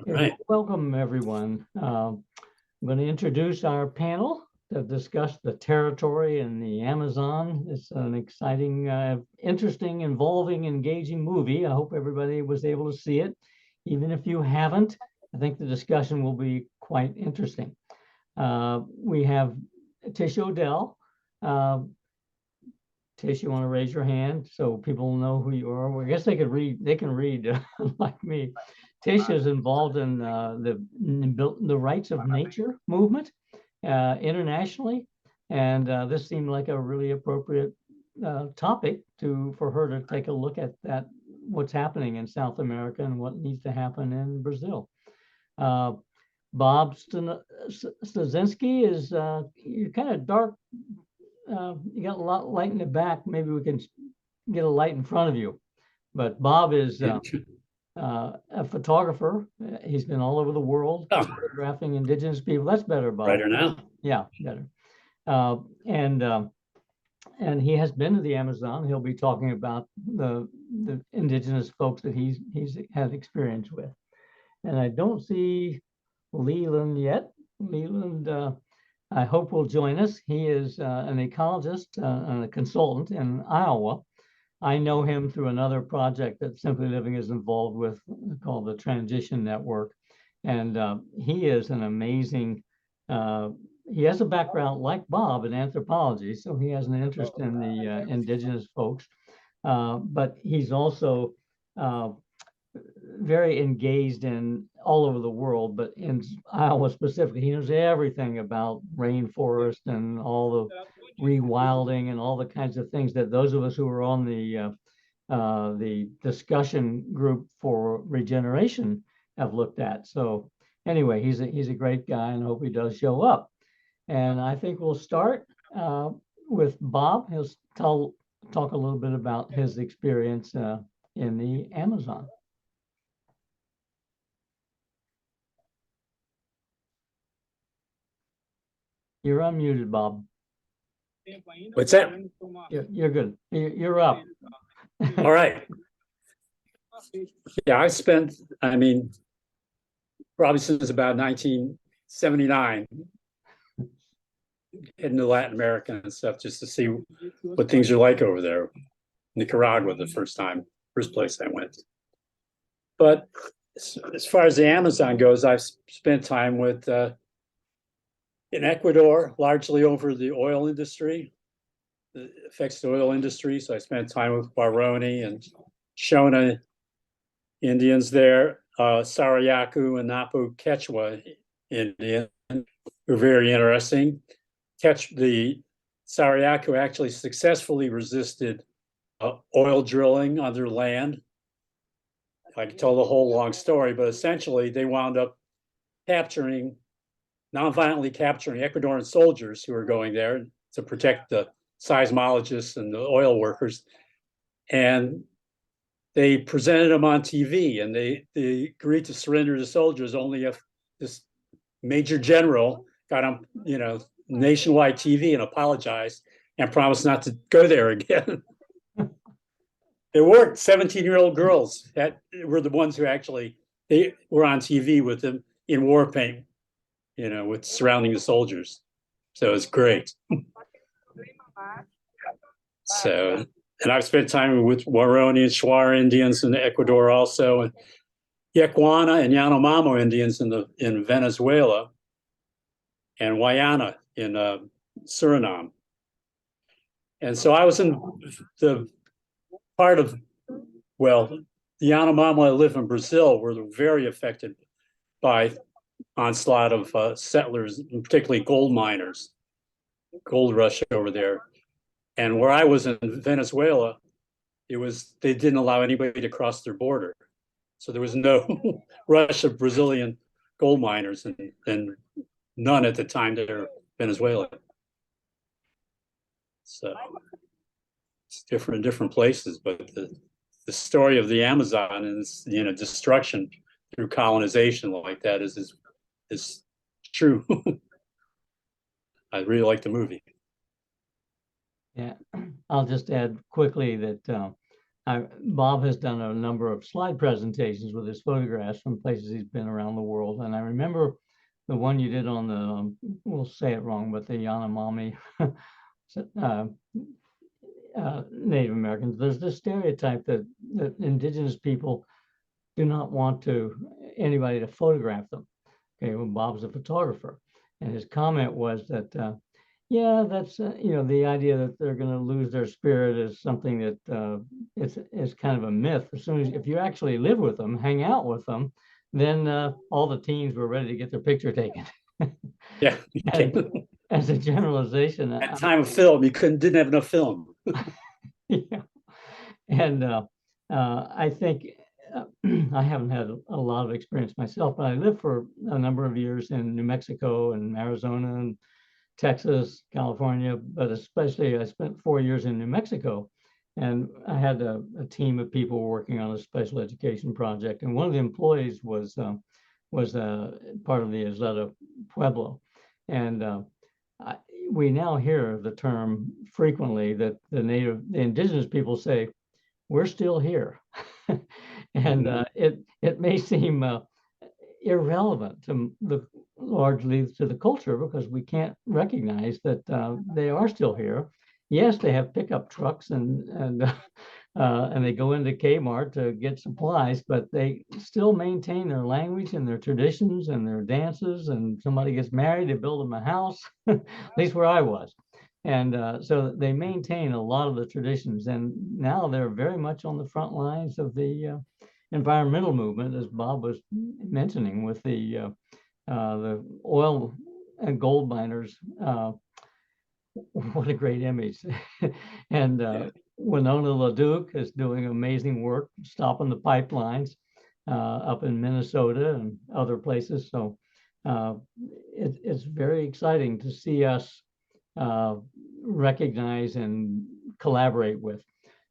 Right. Welcome, everyone. I'm going to introduce our panel to discuss the territory in the Amazon. It's an exciting, interesting, involving, engaging movie. I hope everybody was able to see it. Even if you haven't, I think the discussion will be quite interesting. We have Tish Odell. Tish, you want to raise your hand so people know who you are? Well, I guess they can read like me. Tish is involved in the rights of nature movement internationally, and this seemed like a really appropriate topic for her to take a look at what's happening in South America and what needs to happen in Brazil. Bob Stasinski is you're kind of dark. You got a lot of light in the back. Maybe we can get a light in front of you. But Bob is a photographer. He's been all over the world photographing indigenous people. That's better, Bob. Right now? Yeah, better. And he has been to the Amazon. He'll be talking about the indigenous folks that he's had experience with. And I don't see Leland yet. Leland, I hope will join us. He is an ecologist and a consultant in Iowa. I know him through another project that Simply Living is involved with called the Transition Network. And he is an amazing, he has a background like Bob in anthropology, so he has an interest in the indigenous folks. But he's also very engaged in all over the world, but in Iowa specifically, he knows everything about rainforest and all the rewilding and all the kinds of things that those of us who are on the discussion group for regeneration have looked at. So anyway, he's a great guy, and I hope he does show up. And I think we'll start with Bob. He'll talk a little bit about his experience in the Amazon. You're unmuted, Bob. What's that? You're good. You're up. All right. Yeah, I spent, probably since about 1979, heading to Latin America and stuff just to see what things are like over there. Nicaragua, the first place I went. But as far as the Amazon goes, I've spent time with in Ecuador, largely over the oil industry, the effects of the oil industry. So I spent time with Baroni and Shona Indians there, Sarayaku and Napu Quechua Indian were very interesting. The Sarayaku actually successfully resisted oil drilling under land. I could tell the whole long story, but essentially they wound up nonviolently capturing Ecuadorian soldiers who were going there to protect the seismologists and the oil workers. And they presented them on TV, and they agreed to surrender the soldiers only if this major general got on, nationwide TV and apologized and promised not to go there again. It worked. 17-year-old girls were the ones who they were on TV with them in war paint, with surrounding the soldiers. So it's great. And I've spent time with Waroni and Shuar Indians in Ecuador also, and Yequana and Yanomamo Indians in Venezuela, and Wayana in Suriname. And so I was in the part of, the Yanomamo that live in Brazil were very affected by onslaught of settlers, and particularly gold miners, gold rush over there. And where I was in Venezuela, they didn't allow anybody to cross their border. So there was no rush of Brazilian gold miners and none at the time there Venezuela. So it's different in different places, but the story of the Amazon and destruction through colonization like that is true. I really like the movie. Yeah, I'll just add quickly that Bob has done a number of slide presentations with his photographs from places he's been around the world. And I remember the one you did on the, we'll say it wrong, but the Yanomami Native Americans. There's this stereotype that indigenous people do not want anybody to photograph them. Okay, well, Bob's a photographer, and his comment was that, yeah, that's the idea that they're going to lose their spirit is something that is kind of a myth. As soon as if you actually live with them, hang out with them, then all the teens were ready to get their picture taken. Yeah. And as a generalization, At time of film, you didn't have enough film. yeah. And I think I haven't had a lot of experience myself, but I lived for a number of years in New Mexico and Arizona and Texas, California, but especially I spent 4 years in New Mexico, and I had a team of people working on a special education project, and one of the employees was part of the Isleta Pueblo, and we now hear the term frequently that the indigenous people say, "We're still here," and it may seem irrelevant to largely to the culture because we can't recognize that they are still here. Yes, they have pickup trucks and they go into Kmart to get supplies, but they still maintain their language and their traditions and their dances. And somebody gets married, they build them a house, at least where I was. And so they maintain a lot of the traditions. And now they're very much on the front lines of the environmental movement, as Bob was mentioning, with the oil and gold miners. What a great image. And Winona LaDuke is doing amazing work stopping the pipelines up in Minnesota and other places. So it's very exciting to see us recognize and collaborate with.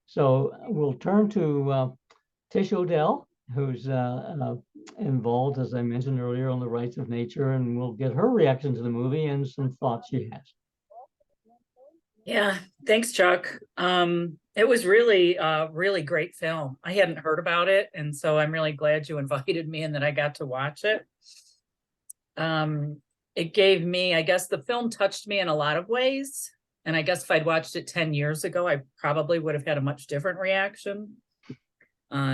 So we'll turn to Tish Odell, who's involved, as I mentioned earlier, on the rights of nature, and we'll get her reaction to the movie and some thoughts she has. Yeah, thanks, Chuck. It was really a really great film. I hadn't heard about it, and so I'm really glad you invited me and that I got to watch it. It gave me, I guess the film touched me in a lot of ways. And I guess if I'd watched it 10 years ago, I probably would have had a much different reaction.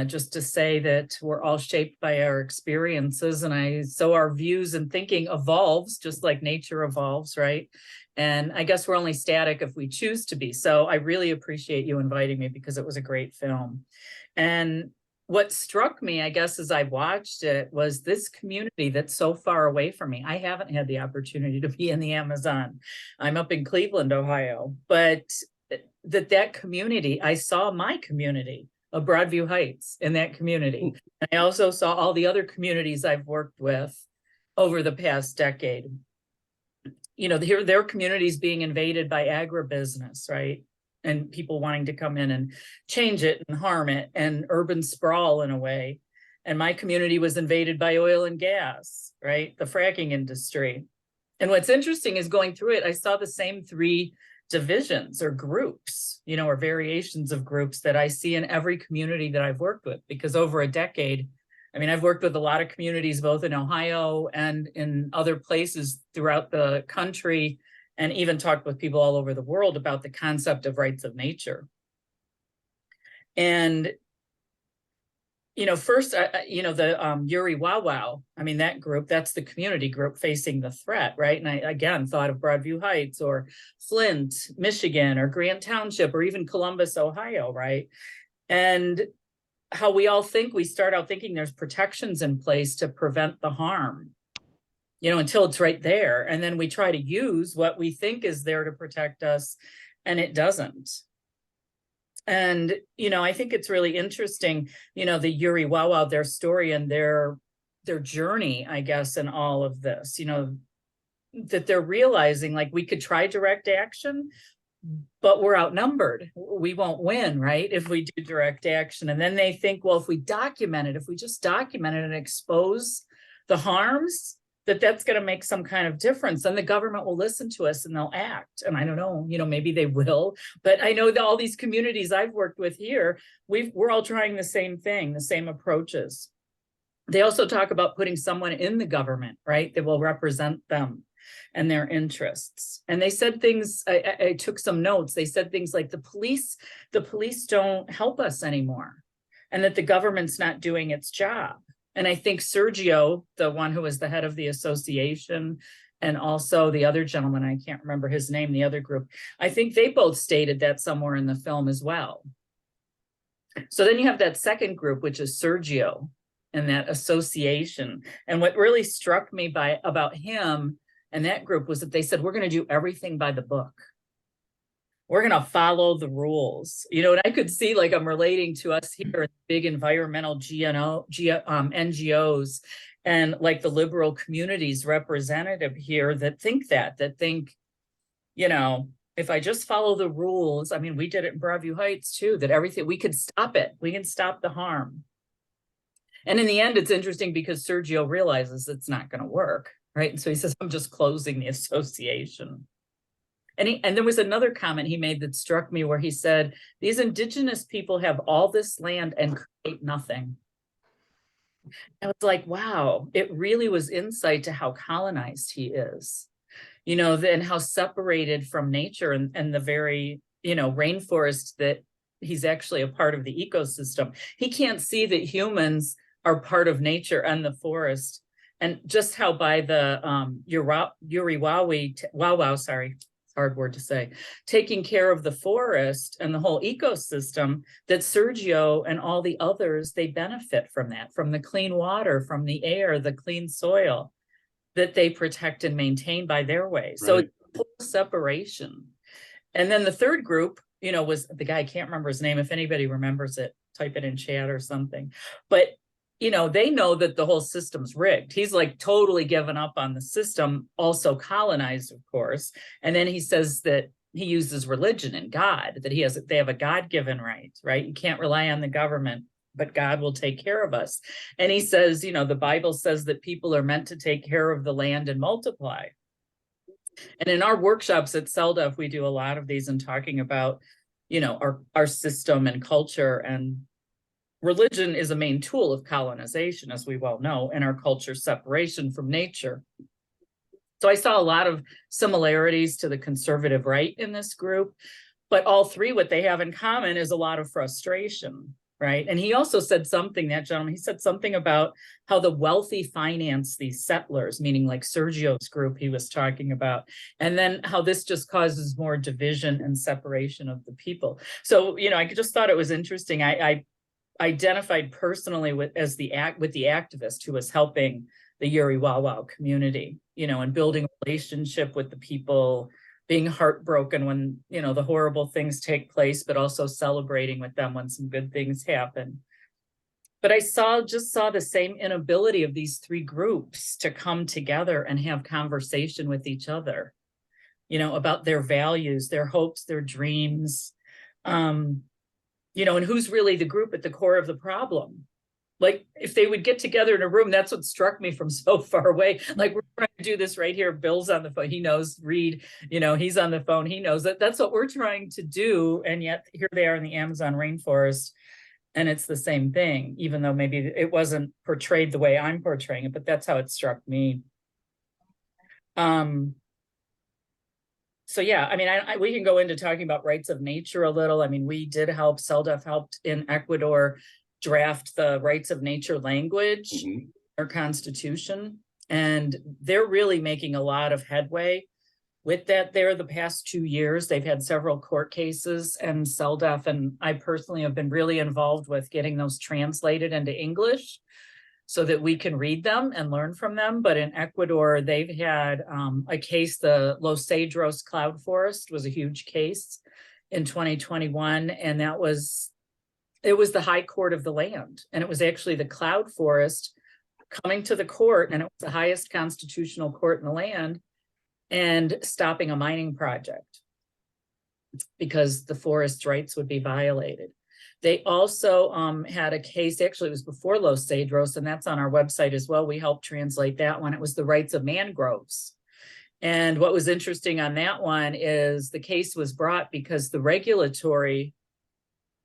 Just to say that we're all shaped by our experiences, and so our views and thinking evolves just like nature evolves, right? And I guess we're only static if we choose to be. So I really appreciate you inviting me because it was a great film. And what struck me, I guess, as I watched it was this community that's so far away from me. I haven't had the opportunity to be in the Amazon. I'm up in Cleveland, Ohio, but that community, I saw my community of Broadview Heights in that community. And I also saw all the other communities I've worked with over the past decade. You know, their communities being invaded by agribusiness, right? And people wanting to come in and change it and harm it, and urban sprawl in a way. And my community was invaded by oil and gas, right? The fracking industry. And what's interesting is going through it, I saw the same three divisions or groups, you know, or variations of groups that I see in every community that I've worked with, because over a decade, I mean, I've worked with a lot of communities, both in Ohio and in other places throughout the country, and even talked with people all over the world about the concept of rights of nature. And, you know, first, you know, the Yuri Wow, I mean, that group, that's the community group facing the threat, right? And I, again, thought of Broadview Heights or Flint, Michigan, or Grant Township, or even Columbus, Ohio, right? And how we all think, we start out thinking there's protections in place to prevent the harm, you know, until it's right there. And then we try to use what we think is there to protect us, and it doesn't. And, you know, I think it's really interesting, you know, the Yuri Wow, their story and their journey, I guess, in all of this, you know, that they're realizing, like, we could try direct action, but we're outnumbered. We won't win, right? If we do direct action. And then they think, well, if we just document it and expose the harms, that's going to make some kind of difference, then the government will listen to us and they'll act. And I don't know, maybe they will, but I know that all these communities I've worked with here, we're all trying the same thing, the same approaches. They also talk about putting someone in the government, right, that will represent them and their interests. And they said things, I took some notes. They said things like the police don't help us anymore, and that the government's not doing its job. And I think Sergio, the one who was the head of the association, and also the other gentleman, I can't remember his name, the other group, I think they both stated that somewhere in the film as well. So then you have that second group, which is Sergio and that association. And what really struck me about him and that group was that they said, we're going to do everything by the book. We're going to follow the rules, and I could see, like, I'm relating to us here, big environmental NGOs, and like the liberal communities representative here that think, if I just follow the rules, I mean, we did it in Broadview Heights too, that everything, we could stop it. We can stop the harm. And in the end, it's interesting because Sergio realizes it's not going to work, right? And so he says, I'm just closing the association. And there was another comment he made that struck me where he said, these indigenous people have all this land and create nothing. I was like, wow, it really was insight to how colonized he is, and how separated from nature and the very, rainforest that he's actually a part of the ecosystem. He can't see that humans are part of nature and the forest, and just how by the hard word to say, taking care of the forest and the whole ecosystem, that Sergio and all the others, they benefit from that, from the clean water, from the air, the clean soil that they protect and maintain by their way. Right. So it's full separation. And then the third group, was the guy, I can't remember his name. If anybody remembers it, type it in chat or something. But they know that the whole system's rigged. He's like totally given up on the system, also colonized, of course. And then he says that he uses religion and God, that they have a God-given right? You can't rely on the government, but God will take care of us. And he says, the Bible says that people are meant to take care of the land and multiply. And in our workshops at CELDF, we do a lot of these and talking about, our system and culture, and religion is a main tool of colonization, as we well know, and our culture's separation from nature. So I saw a lot of similarities to the conservative right in this group, but all three, what they have in common is a lot of frustration, right? And he also said something, that gentleman, he said something about how the wealthy finance these settlers, meaning like Sergio's group he was talking about, and then how this just causes more division and separation of the people. So, I just thought it was interesting. I identified personally with the activist who was helping the Yuri Wawa community, and building a relationship with the people, being heartbroken when, the horrible things take place, but also celebrating with them when some good things happen. But I just saw the same inability of these three groups to come together and have conversation with each other, about their values, their hopes, their dreams, and who's really the group at the core of the problem. Like, if they would get together in a room, that's what struck me from so far away. Like, we're trying to do this right here. Bill's on the phone. He knows. Reed, he's on the phone. He knows that that's what we're trying to do. And yet here they are in the Amazon rainforest, and it's the same thing, even though maybe it wasn't portrayed the way I'm portraying it, but that's how it struck me. So yeah, I mean, we can go into talking about rights of nature a little. I mean, we did help, CELDF helped in Ecuador draft the rights of nature language, or constitution. And they're really making a lot of headway with that there the past 2 years. They've had several court cases, and CELDF and I personally have been really involved with getting those translated into English so that we can read them and learn from them. But in Ecuador, they've had a case, the Los Cedros cloud forest was a huge case in 2021. And it was the high court of the land. And it was actually the cloud forest coming to the court, and it was the highest constitutional court in the land, and stopping a mining project because the forest rights would be violated. They also had a case, actually it was before Los Cedros, and that's on our website as well. We helped translate that one. It was the rights of mangroves. And what was interesting on that one is the case was brought because the regulatory,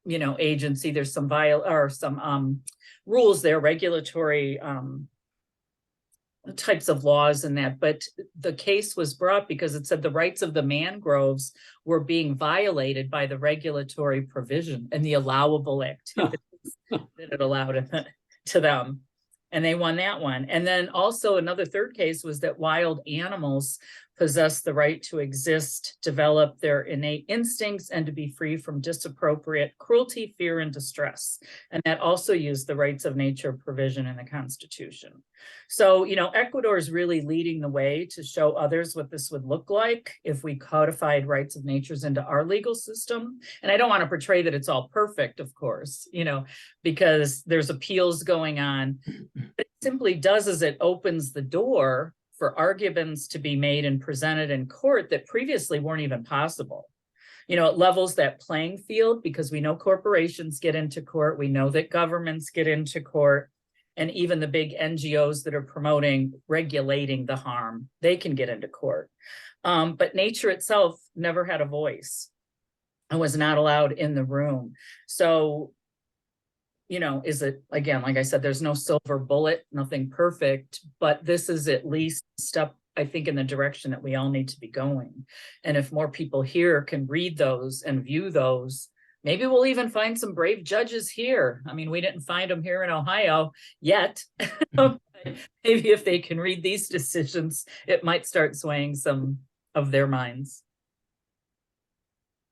agency, there's some rules there, regulatory types of laws and that, but the case was brought because it said the rights of the mangroves were being violated by the regulatory provision and the allowable activities that it allowed to them. And they won that one. And then also another third case was that wild animals possess the right to exist, develop their innate instincts, and to be free from disappropriate cruelty, fear, and distress. And that also used the rights of nature provision in the Constitution. So, Ecuador is really leading the way to show others what this would look like if we codified rights of natures into our legal system. And I don't want to portray that it's all perfect, of course, because there's appeals going on. What it simply does is it opens the door for arguments to be made and presented in court that previously weren't even possible. It levels that playing field because we know corporations get into court. We know that governments get into court. And even the big NGOs that are regulating the harm, they can get into court. But nature itself never had a voice and was not allowed in the room. So, is it, again, like I said, there's no silver bullet, nothing perfect, but this is at least a step, I think, in the direction that we all need to be going. And if more people here can read those and view those, maybe we'll even find some brave judges here. I mean, we didn't find them here in Ohio yet. Maybe if they can read these decisions, it might start swaying some of their minds.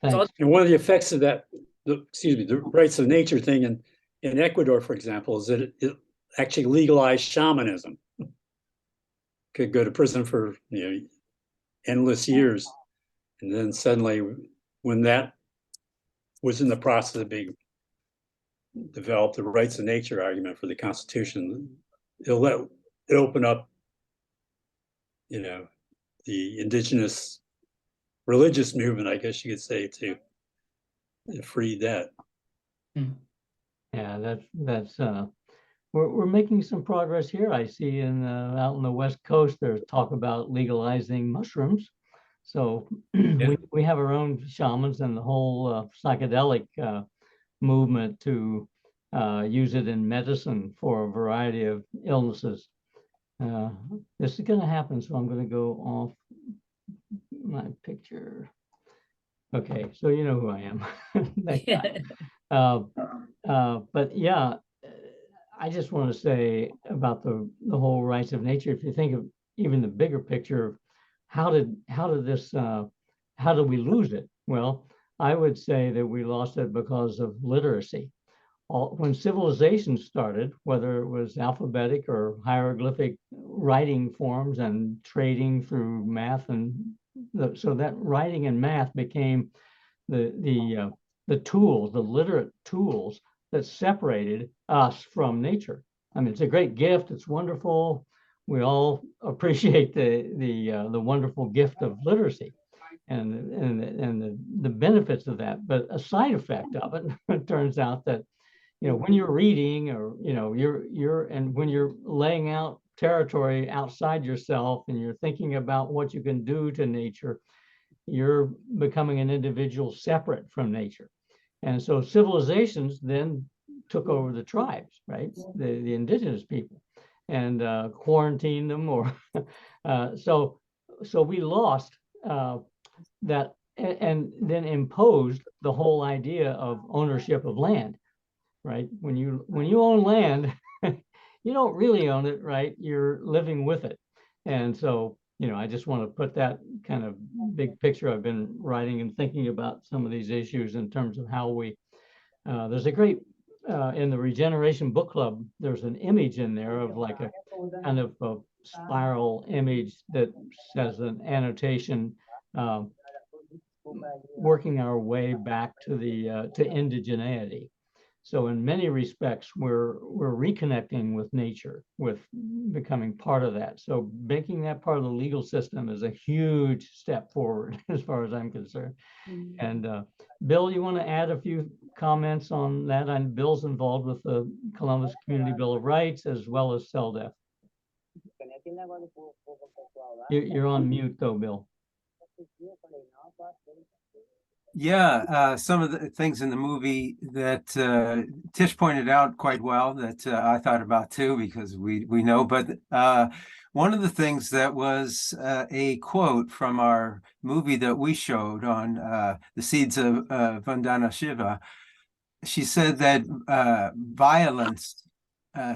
Thanks. And one of the effects of that, the rights of nature thing in Ecuador, for example, is that it actually legalized shamanism. Could go to prison for endless years, and then suddenly, when that was in the process of being developed, the rights of nature argument for the Constitution, it opened up, the indigenous religious movement, I guess you could say, to free that. Yeah, that's we're making some progress here. I see out in the West Coast, there's talk about legalizing mushrooms. So we have our own shamans and the whole psychedelic movement to use it in medicine for a variety of illnesses. This is going to happen, so I'm going to go off my picture. Okay, so you know who I am. But yeah, I just want to say about the whole rights of nature. If you think of even the bigger picture, how did we lose it? Well, I would say that we lost it because of literacy. When civilization started, whether it was alphabetic or hieroglyphic writing forms and trading through math, so that writing and math became the tools, the literate tools that separated us from nature. I mean, it's a great gift. It's wonderful. We all appreciate the wonderful gift of literacy and the benefits of that. But a side effect of it, it turns out that when you're reading or when you're laying out territory outside yourself and you're thinking about what you can do to nature, you're becoming an individual separate from nature. And so civilizations then took over the tribes, right? The indigenous people, and quarantined them, or so we lost that, and then imposed the whole idea of ownership of land, right? When you own land, you don't really own it, right? You're living with it. And so, I just want to put that kind of big picture. I've been writing and thinking about some of these issues in terms of how we, there's a great, in the Regeneration Book Club, there's an image in there of like a kind of a spiral image that says an annotation, working our way back to to indigeneity. So in many respects, we're reconnecting with nature, with becoming part of that. So making that part of the legal system is a huge step forward, as far as I'm concerned. And Bill, you want to add a few comments on that? And Bill's involved with the Columbus Community Bill of Rights as well as CELDEF. You're on mute though, Bill. Yeah, some of the things in the movie that Tish pointed out quite well that I thought about too, because we know. But one of the things that was a quote from our movie that we showed on the Seeds of Vandana Shiva, she said that violence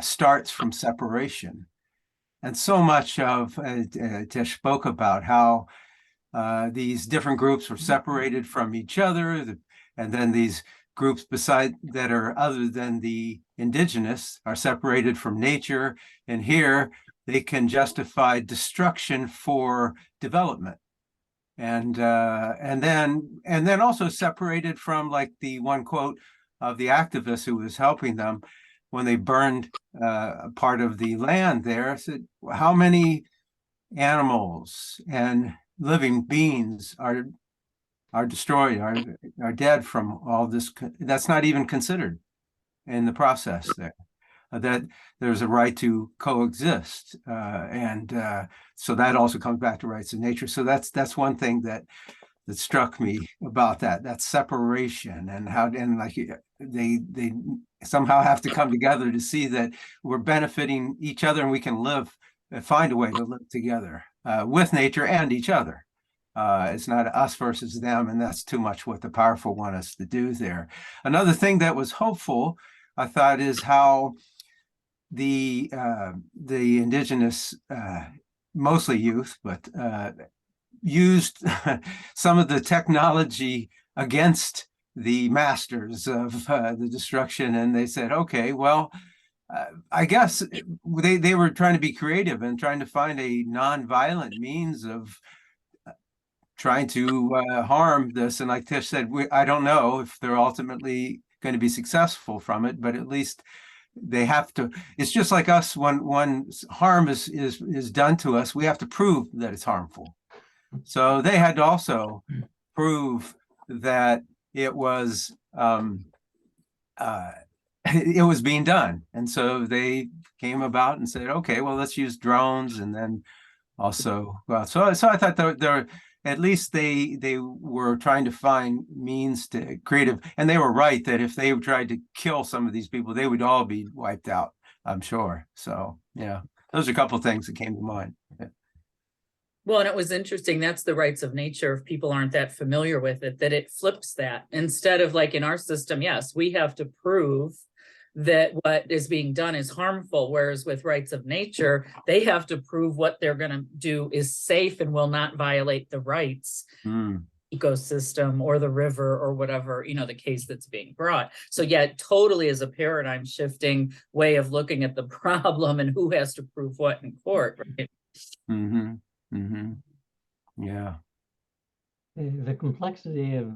starts from separation. And so much of Tish spoke about how these different groups were separated from each other, and then these groups beside that are other than the indigenous are separated from nature, and here they can justify destruction for development, and then also separated from, like the one quote of the activist who was helping them when they burned part of the land there, said, how many animals and living beings are destroyed, are dead from all this. That's not even considered in the process there. That there's a right to coexist, and so that also comes back to rights of nature. So that's one thing that struck me about that separation, and how, and like they somehow have to come together to see that we're benefiting each other, and we can find a way to live together with nature and each other. It's not us versus them, and that's too much what the powerful want us to do there. Another thing that was hopeful, I thought, is how the indigenous, mostly youth, but used some of the technology against the masters of the destruction, and they said, okay, well, I guess they were trying to be creative and trying to find a non-violent means of trying to harm this. And like Tish said, I don't know if they're ultimately going to be successful from it, but at least they have to. It's just like us, when harm is done to us, we have to prove that it's harmful. So they had to also prove that it was it was being done. And so they came about and said, okay, well, let's use drones. And then also, well, so I thought they're at least they were trying to find means to creative, and they were right that if they tried to kill some of these people, they would all be wiped out, I'm sure. So yeah, those are a couple of things that came to mind. Yeah. Well, and it was interesting. That's the rights of nature. If people aren't that familiar with it, that it flips that. Instead of, like in our system, yes, we have to prove that what is being done is harmful. Whereas with rights of nature, they have to prove what they're going to do is safe and will not violate the rights ecosystem or the river or whatever, the case that's being brought. So yeah, it totally is a paradigm shifting way of looking at the problem and who has to prove what in court. Right? Mm-hmm. Mm-hmm. Yeah. The complexity of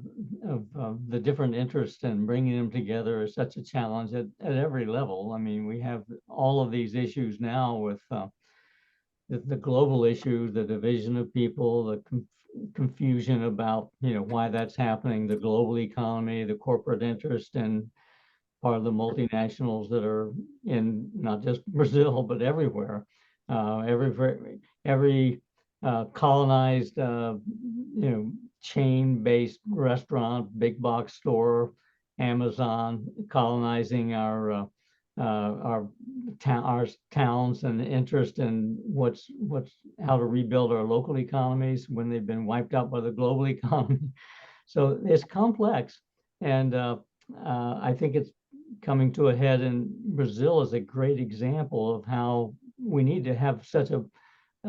the different interests and bringing them together is such a challenge at every level. I mean, we have all of these issues now with the global issues, the division of people, the confusion about, why that's happening, the global economy, the corporate interest, and part of the multinationals that are in not just Brazil, but everywhere. Every colonized, chain-based restaurant, big box store, Amazon colonizing our towns, and interest in how to rebuild our local economies when they've been wiped out by the global economy. So it's complex, and I think it's coming to a head. And Brazil is a great example of how we need to have such a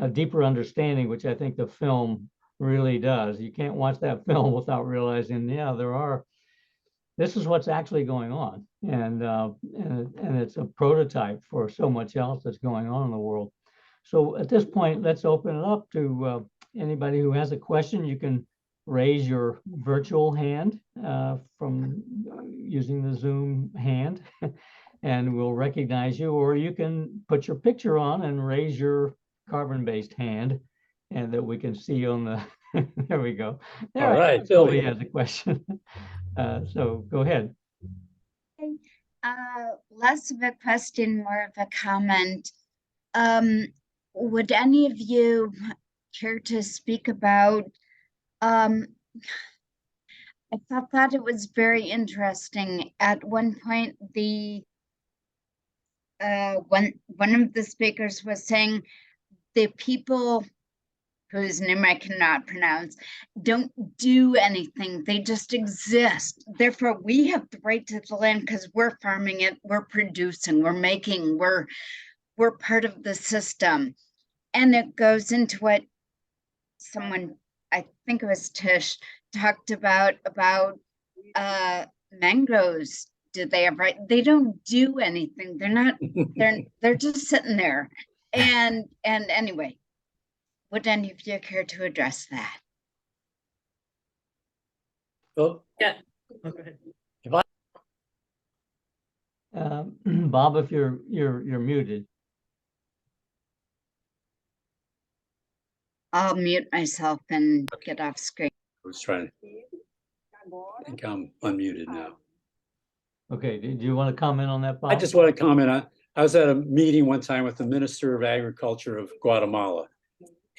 deeper understanding, which I think the film really does. You can't watch that film without realizing, this is what's actually going on, and it's a prototype for so much else that's going on in the world. So at this point, let's open it up to anybody who has a question. You can raise your virtual hand from using the Zoom hand, and we'll recognize you, or you can put your picture on and raise your carbon-based hand, and that we can see on the There we go. All right, Phil. Philly has a question. So go ahead. Less of a question, more of a comment. Would any of you care to speak about, I thought it was very interesting. At one point, one of the speakers was saying the people whose name I cannot pronounce don't do anything. They just exist. Therefore, we have the right to the land because we're farming it, we're producing, we're making, we're part of the system. And it goes into what someone, I think it was Tish, talked about mangoes. Did they have right? They don't do anything. They're not, they're just sitting there. And anyway, would any of you care to address that? Phil? Yeah. Oh, go ahead. Bob, if you're muted. I'll mute myself and get off screen. I was trying to, I think I'm unmuted now. Okay, do you want to comment on that, Bob? I just want to comment on, I was at a meeting one time with the Minister of Agriculture of Guatemala,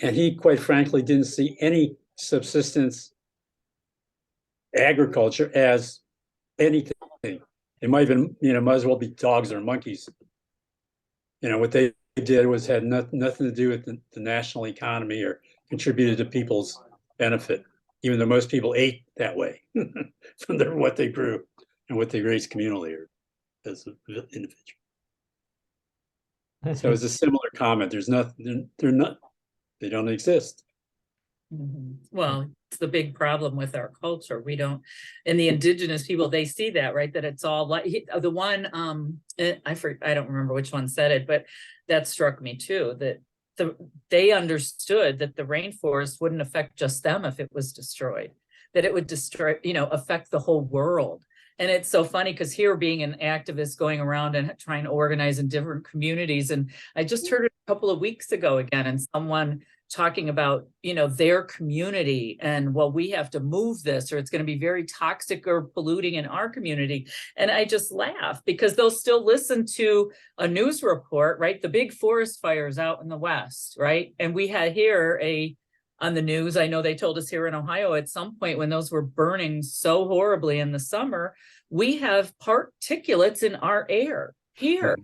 and he, quite frankly, didn't see any subsistence agriculture as anything. It might have been, might as well be dogs or monkeys. What they did was had nothing to do with the national economy or contributed to people's benefit, even though most people ate that way from what they grew and what they raised communally or as an individual. So it's a similar comment. There's nothing, they don't exist. Well, it's the big problem with our culture. We don't, and the indigenous people, they see that, right? That it's all like the one, I don't remember which one said it, but that struck me too, that they understood that the rainforest wouldn't affect just them if it was destroyed, that it would destroy, affect the whole world. And it's so funny because here being an activist going around and trying to organize in different communities. And I just heard it a couple of weeks ago again, and someone talking about, their community and, well, we have to move this or it's going to be very toxic or polluting in our community. And I just laugh because they'll still listen to a news report, right? The big forest fires out in the West, right? And we had here on the news, I know they told us here in Ohio at some point when those were burning so horribly in the summer, we have particulates in our air here.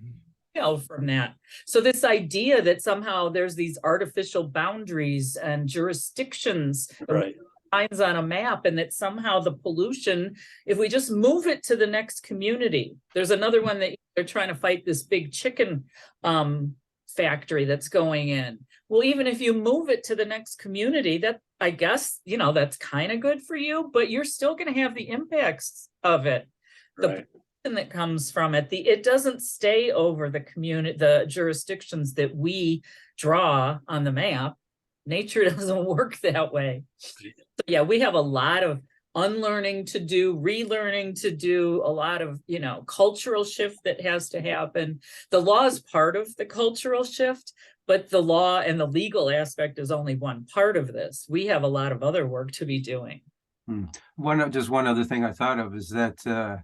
From that. So this idea that somehow there's these artificial boundaries and jurisdictions, right, lines on a map, and that somehow the pollution, if we just move it to the next community, there's another one that they're trying to fight this big chicken factory that's going in. Well, even if you move it to the next community, that I guess, that's kind of good for you, but you're still going to have the impacts of it. Right. That comes from it, it doesn't stay over the community, the jurisdictions that we draw on the map. Nature doesn't work that way. So yeah, we have a lot of unlearning to do, relearning to do, a lot of, cultural shift that has to happen. The law is part of the cultural shift, but the law and the legal aspect is only one part of this. We have a lot of other work to be doing. Just one other thing I thought of is that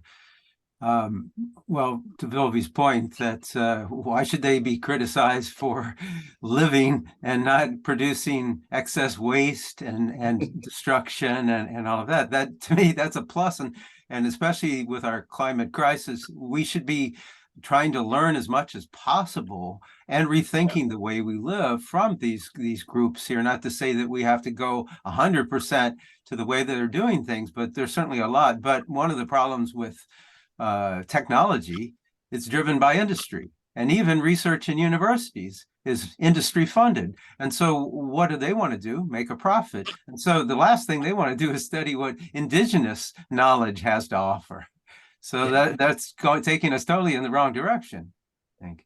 well, to Vilvi's point, that why should they be criticized for living and not producing excess waste and destruction and all of that? That, to me, that's a plus. And especially with our climate crisis, we should be trying to learn as much as possible and rethinking the way we live from these groups here. Not to say that we have to go 100% to the way that they're doing things, but there's certainly a lot. But one of the problems with technology, it's driven by industry, and even research in universities is industry funded. And so what do they want to do? Make a profit. And so the last thing they want to do is study what indigenous knowledge has to offer. So that's taking us totally in the wrong direction, I think.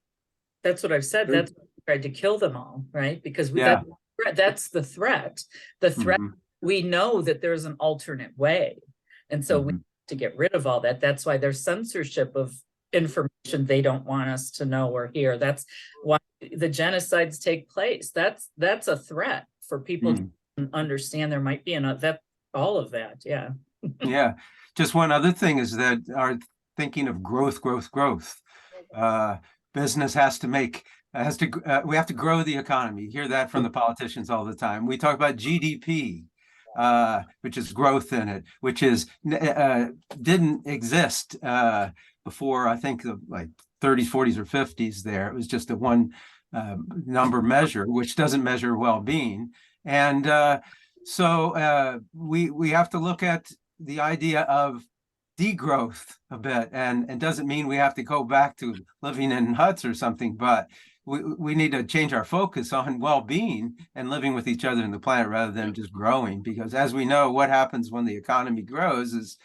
That's what I've said. That's why we tried to kill them all, right? Because that's the threat. The threat, we know that there's an alternate way. And so we to get rid of all that. That's why there's censorship of information they don't want us to know or hear. That's why the genocides take place. That's a threat for people to understand there might be another, that, all of that, yeah. Yeah. Just one other thing is that our thinking of growth. Business has to we have to grow the economy. You hear that from the politicians all the time. We talk about GDP, which is growth in it, which didn't exist before, I think, like 30s, 40s, or 50s there. It was just a one number measure, which doesn't measure well-being. And so we have to look at the idea of degrowth a bit, and doesn't mean we have to go back to living in huts or something, but we need to change our focus on well-being and living with each other in the planet rather than just growing, because as we know, what happens when the economy grows is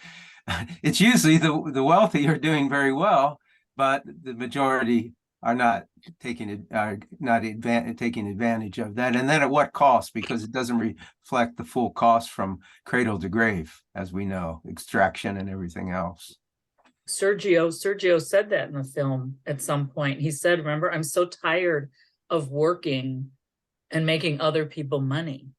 it's usually the wealthy are doing very well, but the majority are not taking advantage of that. And then at what cost? Because it doesn't reflect the full cost from cradle to grave, as we know, extraction and everything else. Sergio said that in the film at some point. He said, remember, I'm so tired of working and making other people money.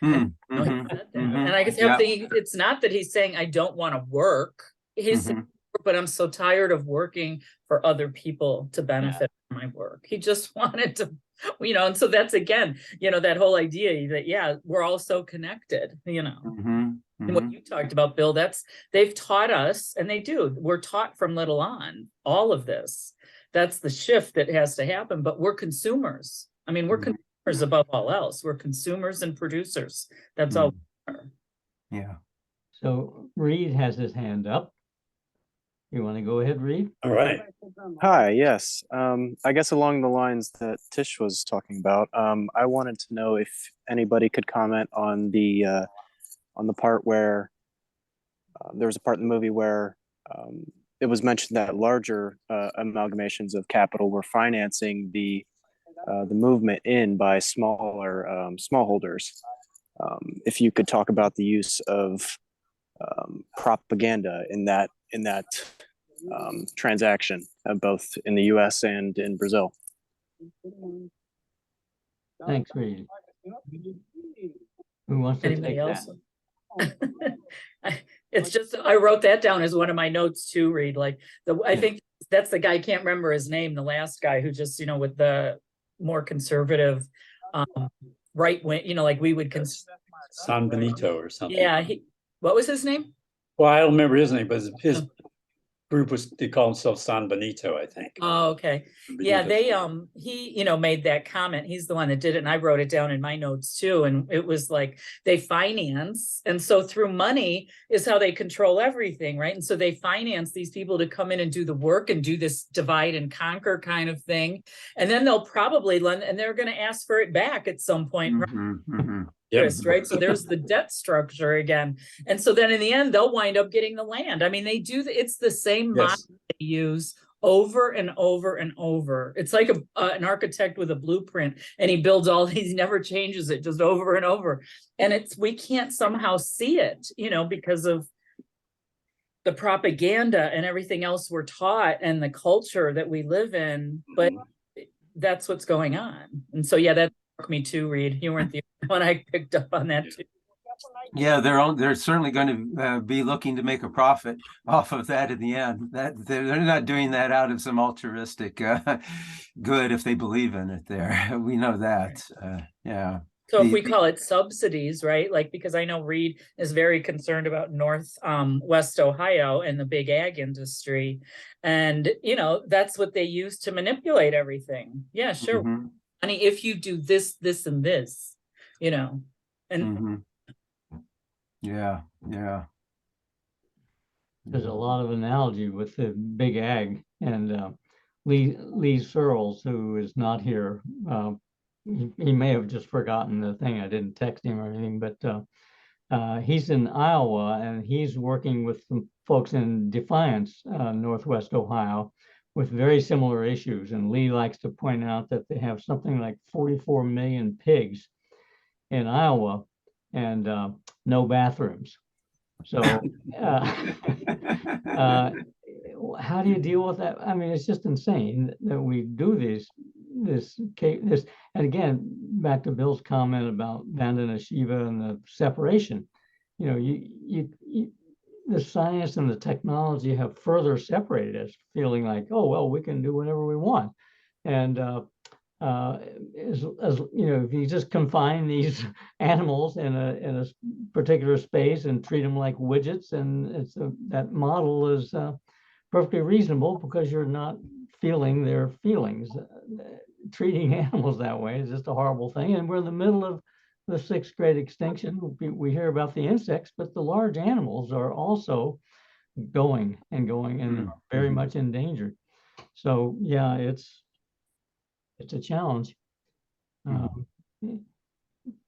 And, and I guess it's not that he's saying I don't want to work. He's saying, but I'm so tired of working for other people to benefit from my work. He just wanted to, and so that's, again, that whole idea that, yeah, we're all so connected, And what you talked about, Bill, they've taught us, and they do, we're taught from little on, all of this. That's the shift that has to happen, but we're consumers. I mean, we're consumers above all else. We're consumers and producers. That's all we are. Yeah. So Reed has his hand up. You want to go ahead, Reed? All right. Hi, yes. I guess along the lines that Tish was talking about, I wanted to know if anybody could comment on the part where there was a part in the movie where it was mentioned that larger amalgamations of capital were financing the movement in by smaller smallholders. If you could talk about the use of propaganda in that transaction, both in the U.S. and in Brazil. Thanks, Reed. Who wants to Anybody take else? that? It's just, I wrote that down as one of my notes too, Reed. Like I think that's the guy, I can't remember his name, the last guy who just, with the more conservative right wing, like we would consider San Benito or something. Yeah, what was his name? Well, I don't remember his name, but his group they call themselves San Benito, I think. Oh, okay. Yeah, he made that comment. He's the one that did it, and I wrote it down in my notes too. And it was like they finance, and so through money is how they control everything, right? And so they finance these people to come in and do the work and do this divide and conquer kind of thing, and then they'll probably lend, and they're going to ask for it back at some point. Right? So there's the debt structure again. And so then in the end, they'll wind up getting the land. I mean, they do, it's the same model they use over and over and over. It's like an architect with a blueprint, and he builds he never changes it, just over and over. And we can't somehow see it, because of the propaganda and everything else we're taught and the culture that we live in. But that's what's going on. And so, yeah, that me too, Reed. You weren't the only one. I picked up on that too. Yeah, they're certainly going to be looking to make a profit off of that in the end. That they're not doing that out of some altruistic good if they believe in it. There, we know that. Yeah. So if we call it subsidies, right? Like, because I know Reed is very concerned about West Ohio and the big ag industry, and that's what they use to manipulate everything. Yeah, sure. Honey, if you do this, this, and this, and there's a lot of analogy with the big ag, and Lee Searles, who is not here, he may have just forgotten the thing. I didn't text him or anything, but he's in Iowa, and he's working with some folks in Defiance, Northwest Ohio, with very similar issues. And Lee likes to point out that they have something like 44 million pigs in Iowa and no bathrooms. So how do you deal with that? I mean, it's just insane that we do this, and again, back to Bill's comment about Vandana Shiva and the separation. You know, the science and the technology have further separated us, feeling like, oh, well, we can do whatever we want. And as you know, if you just confine these animals in a particular space and treat them like widgets, and that model is perfectly reasonable, because you're not feeling their feelings. Treating animals that way is just a horrible thing. And we're in the middle of the sixth grade extinction. We hear about the insects, but the large animals are also going and very much endangered. So yeah, it's a challenge.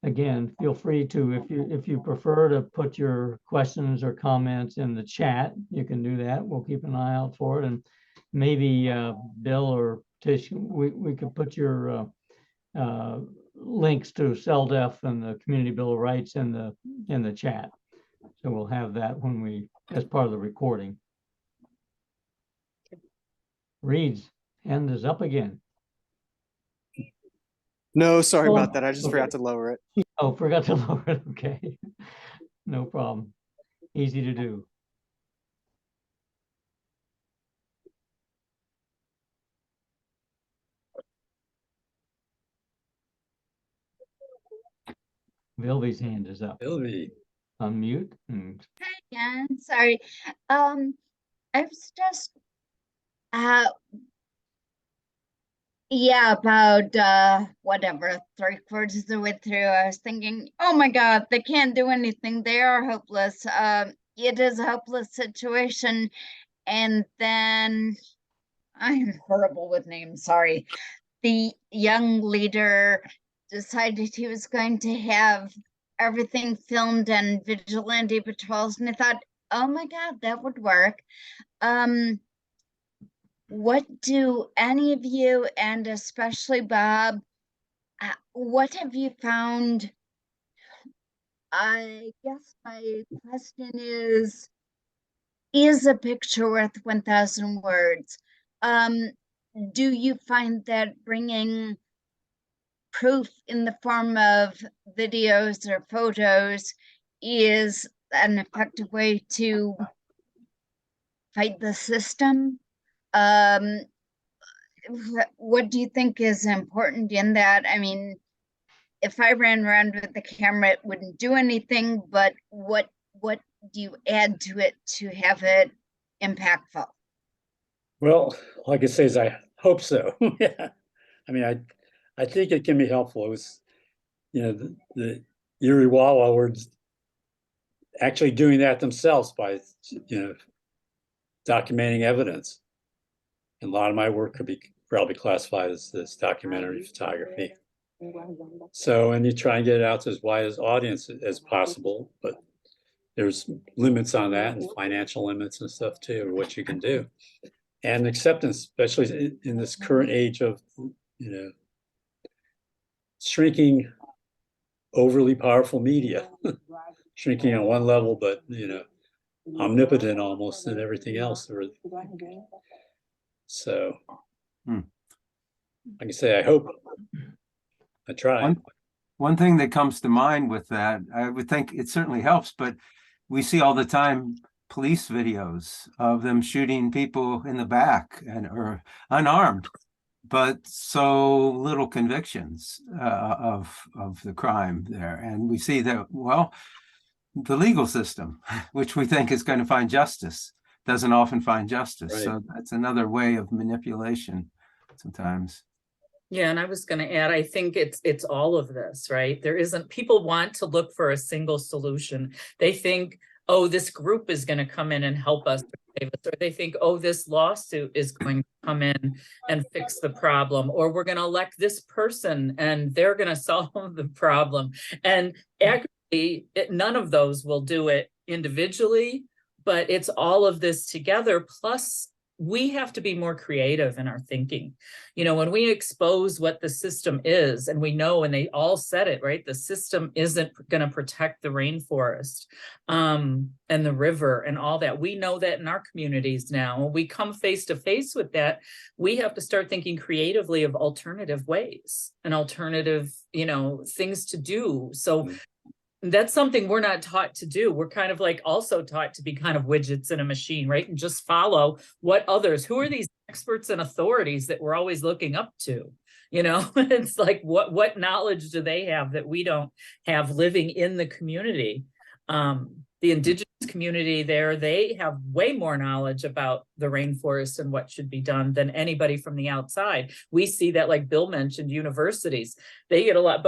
Again, feel free to, if you prefer to put your questions or comments in the chat, you can do that. We'll keep an eye out for it. And maybe Bill or Tish, we could put your links to CELDEF and the Community Bill of Rights in the chat. So we'll have that as part of the recording. Reed's hand is up again. No, sorry Oh, about that. I just okay. forgot to lower it. Oh, forgot to lower it. Okay. No problem. Easy to do. Vilby's hand is up. Bilby. Unmute. Yeah, sorry. I was just yeah, about whatever, 3/4 of the way through, I was thinking, oh my God, they can't do anything. They are hopeless. It is a hopeless situation. And then I'm horrible with names, sorry. The young leader decided he was going to have everything filmed and vigilante patrols, and I thought, oh my God, that would work. What do any of you, and especially Bob, what have you found? I guess my question is a picture worth 1,000 words? Do you find that bringing proof in the form of videos or photos is an effective way to fight the system? What do you think is important in that? I mean, if I ran around with the camera, it wouldn't do anything, but what do you add to it to have it impactful? Well, like I say, I hope so. Yeah. I mean, I think it can be helpful. It was, you know, the Iriwawa were actually doing that themselves by, you know, documenting evidence. And a lot of my work could be probably classified as this documentary photography. So, and you try and get it out to as wide as audience as possible, but there's limits on that, and financial limits and stuff too, or what you can do. And acceptance, especially in this current age of, you know, shrinking, overly powerful media, shrinking on one level, but, you know, omnipotent almost in everything else. So, like I say, I hope, I try. One thing that comes to mind with that, I would think it certainly helps, but we see all the time police videos of them shooting people in the back or unarmed, but so little convictions of the crime there. And we see that, well, the legal system, which we think is going to find justice, doesn't often find justice. Right. So that's another way of manipulation sometimes. Yeah, and I was going to add, I think it's all of this, right? There isn't, people want to look for a single solution. They think, oh, this group is going to come in and help us, or they think, oh, this lawsuit is going to come in and fix the problem, or we're going to elect this person and they're going to solve the problem. And actually, none of those will do it individually, but it's all of this together, plus we have to be more creative in our thinking. You know, when we expose what the system is, and we know, and they all said it, right? The system isn't going to protect the rainforest and the river and all that. We know that in our communities now. When we come face to face with that, we have to start thinking creatively of alternative ways and alternative, you know, things to do. So that's something we're not taught to do. We're kind of like also taught to be kind of widgets in a machine, right? And just follow what others, who are these experts and authorities that we're always looking up to? You know, it's like, what knowledge do they have that we don't have living in the community? The indigenous community there, they have way more knowledge about the rainforest and what should be done than anybody from the outside. We see that, like Bill mentioned, universities, they get a lot,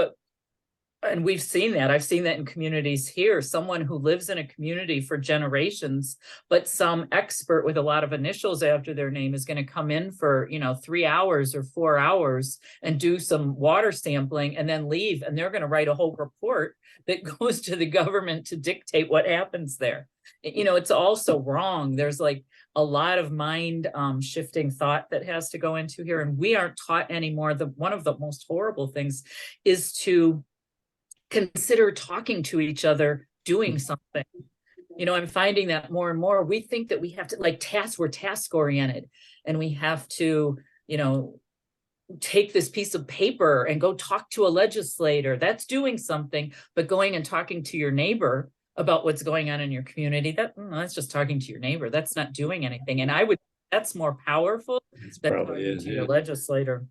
and we've seen that. I've seen that in communities here, someone who lives in a community for generations, but some expert with a lot of initials after their name is going to come in for, you know, 3 hours or 4 hours and do some water sampling and then leave. And they're going to write a whole report that goes to the government to dictate what happens there. You know, it's also wrong. There's like a lot of mind shifting thought that has to go into here. And we aren't taught anymore. One of the most horrible things is to consider talking to each other, doing something. You know, I'm finding that more and more, we think that we have to, like, we're task oriented, and we have to, you know, take this piece of paper and go talk to a legislator. That's doing something, but going and talking to your neighbor about what's going on in your community, that's just talking to your neighbor. That's not doing anything. And that's more powerful than talking to your legislator.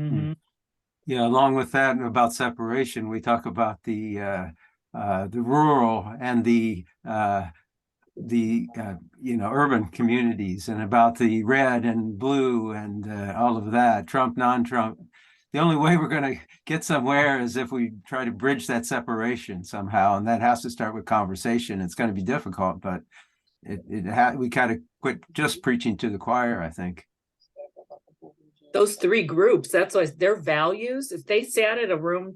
Mm-hmm. Yeah, along with that, about separation, we talk about the rural and the you know, urban communities, and about the red and blue and all of that, Trump, non-Trump. The only way we're going to get somewhere is if we try to bridge that separation somehow, and that has to start with conversation. It's going to be difficult, but we kind of quit just preaching to the choir, I think. Those three groups, that's why their values, if they sat in a room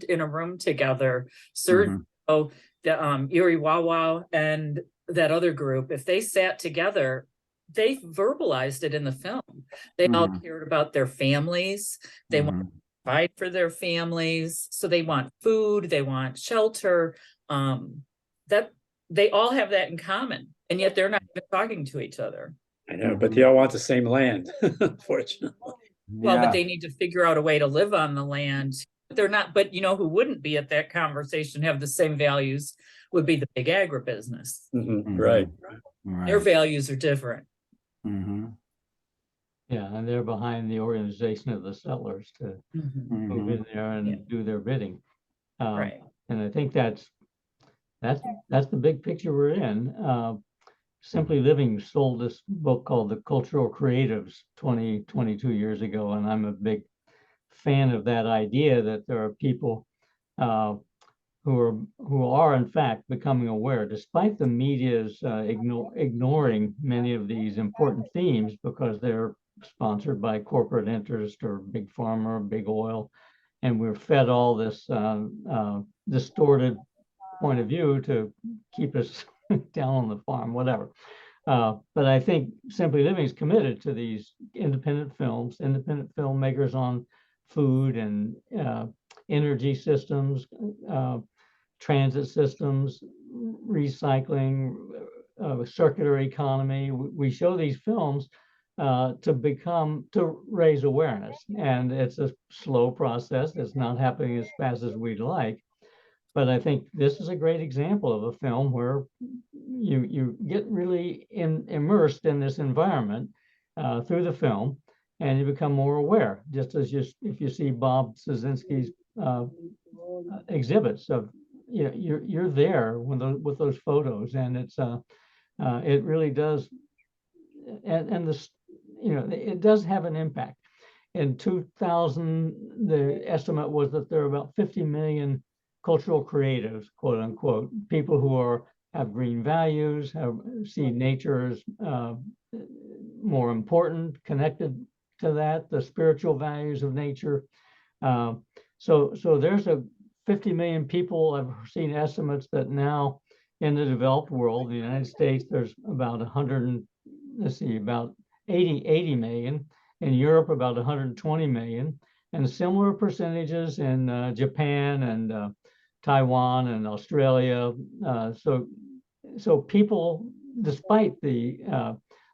together, Sergio, the Erie Wawa, and that other group, if they sat together, they verbalized it in the film. They all cared about their families. They want to provide for their families. So they want food, they want shelter. That they all have that in common, and yet they're not even talking to each other. I know, but they all want the same land, unfortunately. Well, but they need to figure out a way to live on the land. They're not, but you know who wouldn't be at that conversation, have the same values, would be the big agribusiness. Right. Their values are different. Yeah, and they're behind the organization of the settlers to move in there and do their bidding. Right. And I think that's the big picture we're in. Simply Living sold this book called The Cultural Creatives 22 years ago, and I'm a big fan of that idea that there are people who are in fact becoming aware, despite the media's ignoring many of these important themes because they're sponsored by corporate interest or big pharma or big oil, and we're fed all this distorted point of view to keep us down on the farm, whatever. But I think Simply Living is committed to these independent filmmakers on food and energy systems, transit systems, recycling, circular economy. We show these films to raise awareness, and it's a slow process. It's not happening as fast as we'd like. But I think this is a great example of a film where you get really immersed in this environment through the film, and you become more aware. Just as if you see Bob Szynski's exhibits of, you're there with those photos, and it's it really does, and this, it does have an impact. In 2000, the estimate was that there are about 50 million cultural creatives, quote unquote, people who have green values, see nature as more important, connected to that, the spiritual values of nature. So there's 50 million people. I've seen estimates that now in the developed world, the United States, there's about about 80 million, in Europe about 120 million, and similar percentages in Japan and Taiwan and Australia. So people, despite the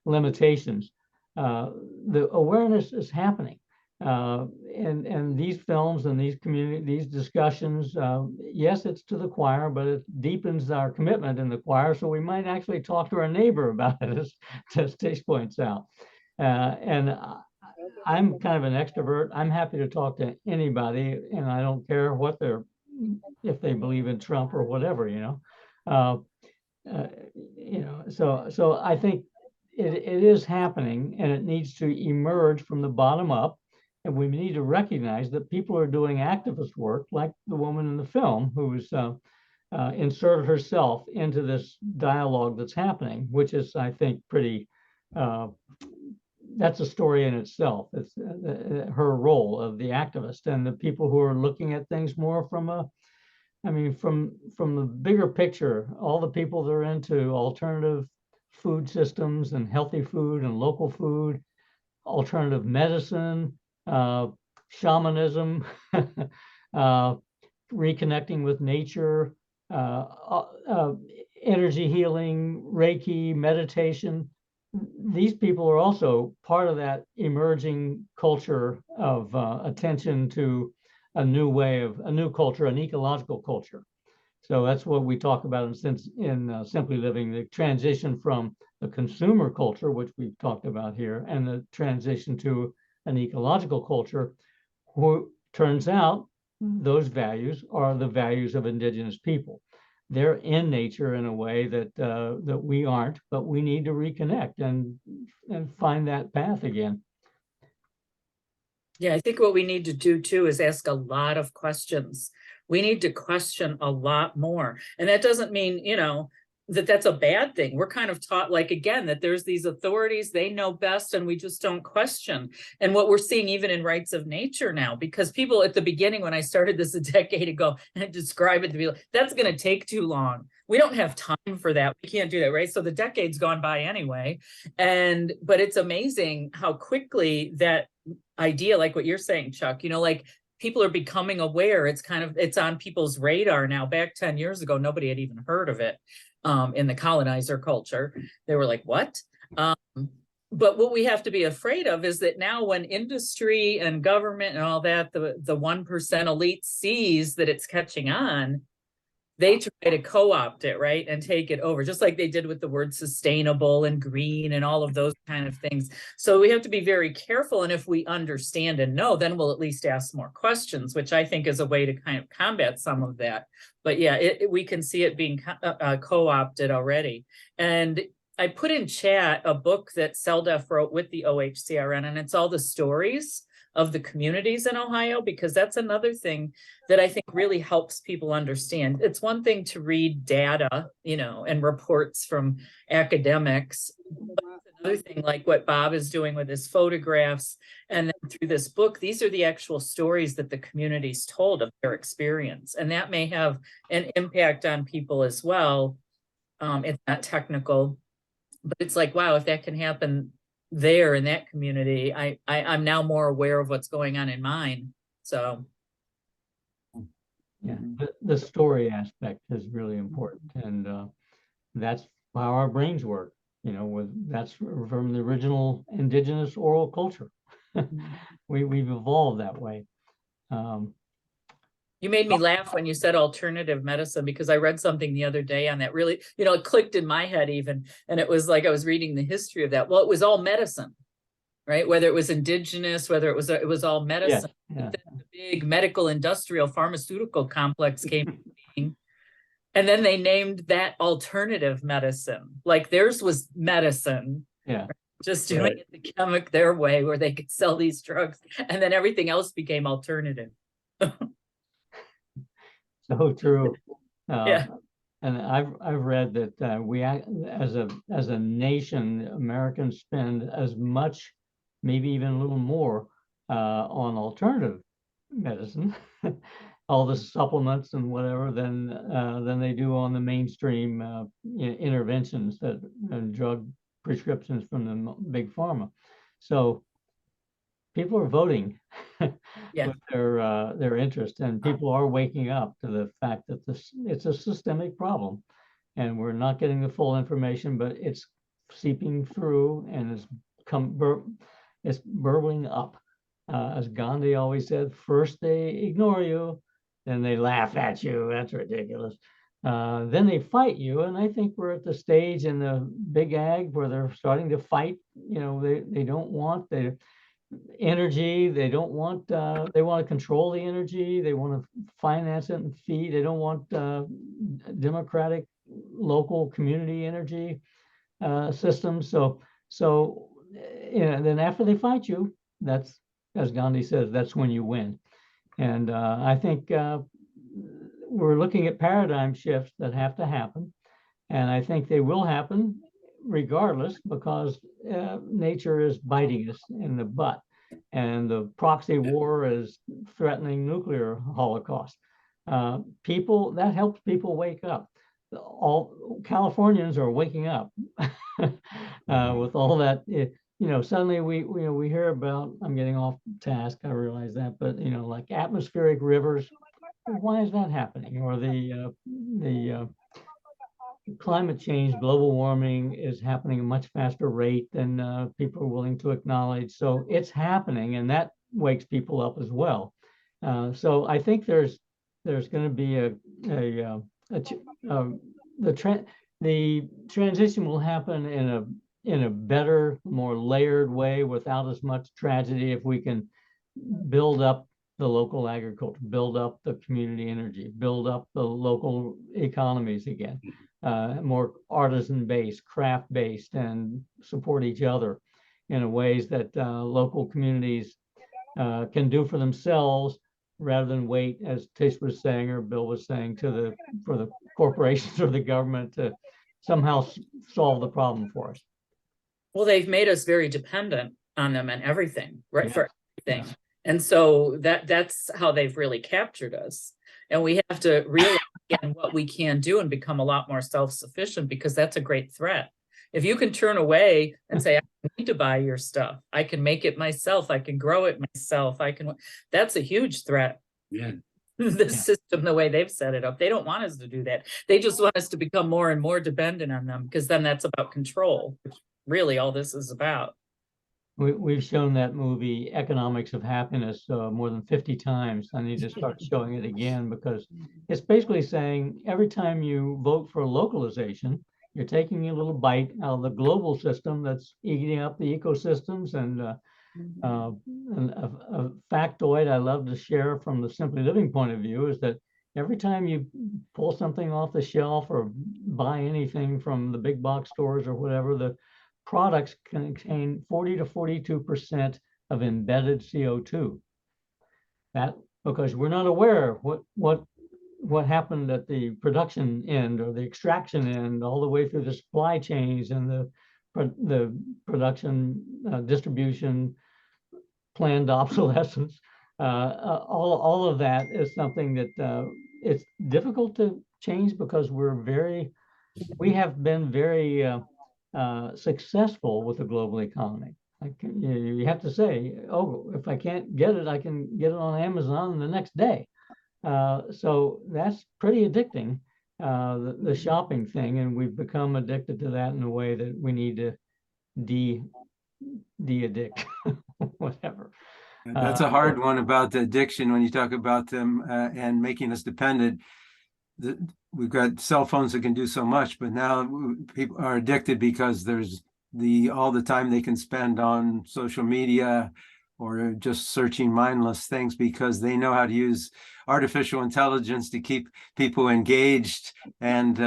limitations, the awareness is happening. And these films and these discussions, yes, it's to the choir, but it deepens our commitment in the choir. So we might actually talk to our neighbor about it, as Tish points out. And I'm kind of an extrovert. I'm happy to talk to anybody, and I don't care what if they believe in Trump or whatever, so I think it is happening, and it needs to emerge from the bottom up. And we need to recognize that people are doing activist work, like the woman in the film who's inserted herself into this dialogue that's happening, which is, I think, pretty, that's a story in itself. It's her role of the activist, and the people who are looking at things more from from the bigger picture, all the people that are into alternative food systems and healthy food and local food, alternative medicine, shamanism, reconnecting with nature, energy healing, Reiki, meditation. These people are also part of that emerging culture of attention to a new culture, an ecological culture. So that's what we talk about in Simply Living, the transition from the consumer culture, which we've talked about here, and the transition to an ecological culture, who turns out those values are the values of indigenous people. They're in nature in a way that we aren't, but we need to reconnect and find that path again. Yeah, I think what we need to do too is ask a lot of questions. We need to question a lot more. And that doesn't mean, that that's a bad thing. We're kind of taught, like, again, that there's these authorities, they know best, and we just don't question. And what we're seeing even in rights of nature now, because people at the beginning, when I started this a decade ago, and describe it to be like, that's going to take too long. We don't have time for that. We can't do that, right? So the decade's gone by anyway. But it's amazing how quickly that idea, like what you're saying, Chuck, like people are becoming aware. It's on people's radar now. Back 10 years ago, nobody had even heard of it. In the colonizer culture, they were like, what? But what we have to be afraid of is that now when industry and government and all that, the 1% elite sees that it's catching on, they try to co-opt it, right? And take it over, just like they did with the word sustainable and green and all of those kind of things. So we have to be very careful. And if we understand and know, then we'll at least ask more questions, which I think is a way to kind of combat some of that. But yeah, we can see it being co-opted already. And I put in chat a book that CELDEF wrote with the OHCRN, and it's all the stories of the communities in Ohio, because that's another thing that I think really helps people understand. It's one thing to read data, and reports from academics, but it's another thing, like what Bob is doing with his photographs, and then through this book, these are the actual stories that the communities told of their experience, and that may have an impact on people as well. It's not technical, but it's like, wow, if that can happen there in that community, I'm now more aware of what's going on in mine. So yeah, the story aspect is really important, and that's how our brains work. That's from the original indigenous oral culture. We've evolved that way. You made me laugh when you said alternative medicine, because I read something the other day on that. Really, it clicked in my head even, and it was like I was reading the history of that. Well, it was all medicine, right? Whether it was indigenous, whether it was all medicine. Yeah. The big medical industrial pharmaceutical complex came into being, and then they named that alternative medicine. Like theirs was medicine. Yeah. Right? Just doing it the chemic their way, where they could sell these drugs, and then everything else became alternative. So true. Yeah. And I've read that we, as a nation, Americans spend as much, maybe even a little more, on alternative medicine, all the supplements and whatever, than they do on the mainstream interventions and drug prescriptions from the big pharma. So people are voting Yeah. with their interest, and people are waking up to the fact that it's a systemic problem, and we're not getting the full information, but it's seeping through and it's burbling up. As Gandhi always said, first they ignore you, then they laugh at you. That's ridiculous. Then they fight you, and I think we're at the stage in the big ag where they're starting to fight. You know, they don't want the energy. They don't want. They want to control the energy. They want to finance it and feed. They don't want democratic local community energy systems. So you know, then after they fight you, that's, as Gandhi says, that's when you win. And I think we're looking at paradigm shifts that have to happen. And I think they will happen regardless, because nature is biting us in the butt. And the proxy war is threatening nuclear holocaust. People, that helps people wake up. All Californians are waking up with all that. You know, suddenly we hear about, I'm getting off task, I realize that, but you know, like atmospheric rivers, why is that happening? Or the climate change, global warming is happening at a much faster rate than people are willing to acknowledge. So it's happening, and that wakes people up as well. So I think there's going to be the transition will happen in a better, more layered way without as much tragedy if we can build up the local agriculture, build up the community energy, build up the local economies again, more artisan-based, craft-based, and support each other in ways that local communities can do for themselves, rather than wait, as Tish was saying or Bill was saying, for the corporations or the government to somehow solve the problem for us. Well, they've made us very dependent on them and everything, right? Yes. For everything. Yes. And so that's how they've really captured us. And we have to realize again what we can do and become a lot more self-sufficient, because that's a great threat. If you can turn away and say, I don't need to buy your stuff, I can make it myself, I can grow it myself, that's a huge threat. Yeah. The system, the way they've set it up, they don't want us to do that. They just want us to become more and more dependent on them, because then that's about control, which really all this is about. We've shown that movie Economics of Happiness more than 50 times. I need to start showing it again, because it's basically saying every time you vote for localization, you're taking a little bite out of the global system that's eating up the ecosystems. And a factoid I love to share from the Simply Living point of view is that every time you pull something off the shelf or buy anything from the big box stores or whatever, the products contain 40 to 42% of embedded CO2. That, because we're not aware what happened at the production end or the extraction end, all the way through the supply chains and the production, distribution, planned obsolescence. All of that is something that it's difficult to change, because we have been very successful with the global economy. You have to say, oh, if I can't get it, I can get it on Amazon the next day. So that's pretty addicting, the shopping thing, and we've become addicted to that in a way that we need to de-addict, whatever. That's a hard one about the addiction when you talk about them and making us dependent. We've got cell phones that can do so much, but now people are addicted because there's all the time they can spend on social media or just searching mindless things, because they know how to use artificial intelligence to keep people engaged, and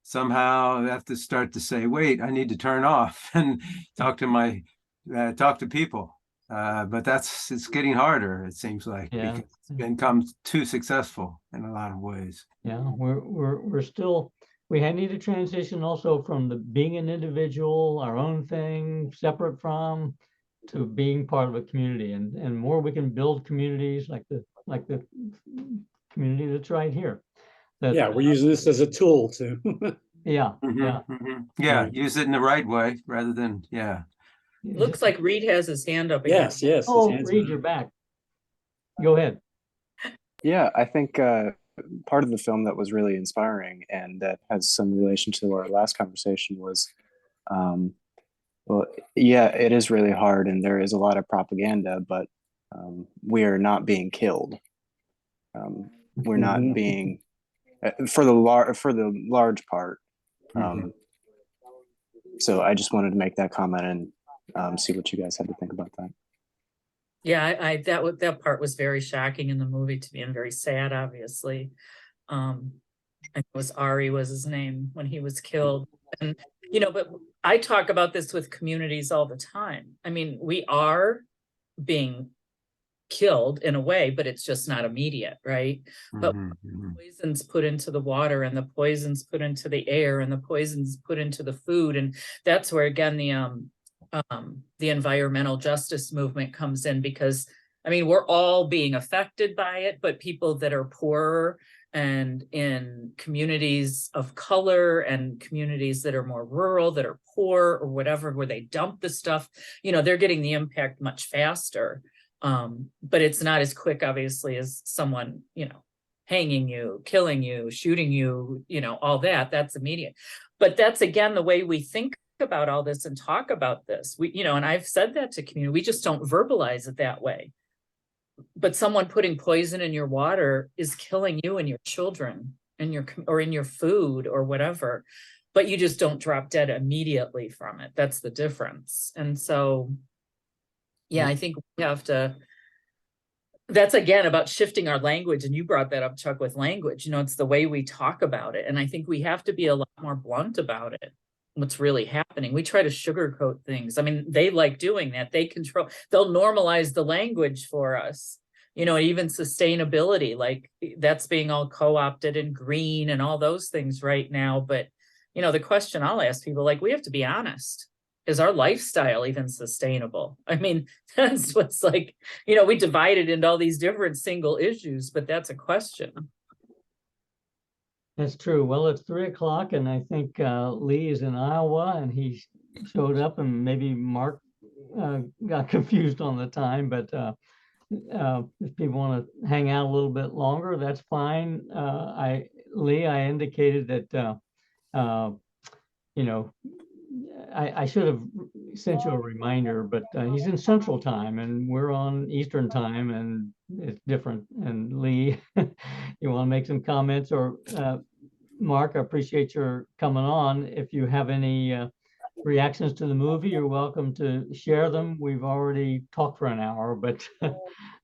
somehow they have to start to say, wait, I need to turn off and talk to people. But it's getting harder, it seems like, because it's become too successful in a lot of ways. Yeah, we're still, we need to transition also from being an individual, our own thing, separate from, to being part of a community, and more we can build communities like the community that's right here. Yeah, we're using this as a tool to Yeah, Mhm, yeah. mhm. Yeah, use it in the right way rather than, yeah. Looks like Reed has his hand up again. Yes, yes. his Oh, hands Reed, are- you're back. Go ahead. Yeah, I think part of the film that was really inspiring and that has some relation to our last conversation was, um, well, yeah, it is really hard and there is a lot of propaganda, but we are not being killed. We're not Mhm. being, for the large part. Mhm. So I just wanted to make that comment and see what you guys had to think about that. Yeah, that part was very shocking in the movie to me and very sad, obviously. I think it was Ari was his name when he was killed. And, but I talk about this with communities all the time. I mean, we are being killed in a way, but it's just not immediate, right? But Mhm, mhm. poisons put into the water and the poisons put into the air and the poisons put into the food. And that's where, again, the environmental justice movement comes in, because I mean, we're all being affected by it, but people that are poorer and in communities of color and communities that are more rural, that are poor or whatever, where they dump the stuff, they're getting the impact much faster. But it's not as quick, obviously, as someone, hanging you, killing you, shooting you, all that's immediate. But that's, again, the way we think about all this and talk about this. And I've said that to community, we just don't verbalize it that way. But someone putting poison in your water is killing you and your children and or in your food or whatever, but you just don't drop dead immediately from it. That's the difference. And so, yeah, I think we have to, that's again about shifting our language. And you brought that up, Chuck, with language, it's the way we talk about it. And I think we have to be a lot more blunt about it. What's really happening. We try to sugarcoat things. I mean, they like doing that. They'll normalize the language for us, even sustainability, like that's being all co-opted and green and all those things right now. But, the question I'll ask people, like, we have to be honest. Is our lifestyle even sustainable? I mean, that's what's like, we divide it into all these different single issues, but that's a question. That's true. Well, it's 3 o'clock and I think Lee is in Iowa and he showed up, and maybe Mark got confused on the time, but if people want to hang out a little bit longer, that's fine. Lee, I indicated that, I should have sent you a reminder, but he's in Central Time and we're on Eastern Time and it's different. And Lee, you want to make some comments, or Mark, I appreciate your coming on. If you have any reactions to the movie, you're welcome to share them. We've already talked for an hour, but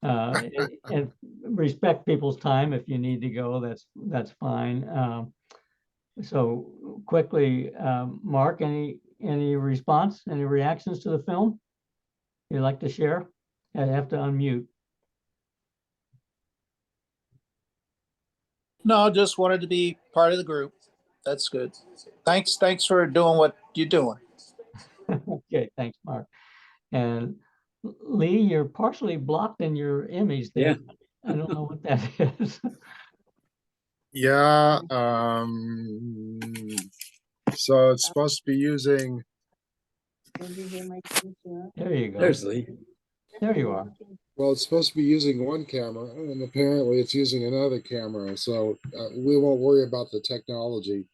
and respect people's time. If you need to go, that's fine. So quickly, Mark, any response, any reactions to the film you'd like to share? I have to unmute. No, just wanted to be part of the group. That's good. Thanks for doing what you're doing. Okay, thanks, Mark. And Lee, you're partially blocked in your image there. Yeah. I don't know what that is. Yeah, so it's supposed to be using, There you go. There's Lee. There you are. well, it's supposed to be using one camera, and apparently it's using another camera, so we won't worry about the technology.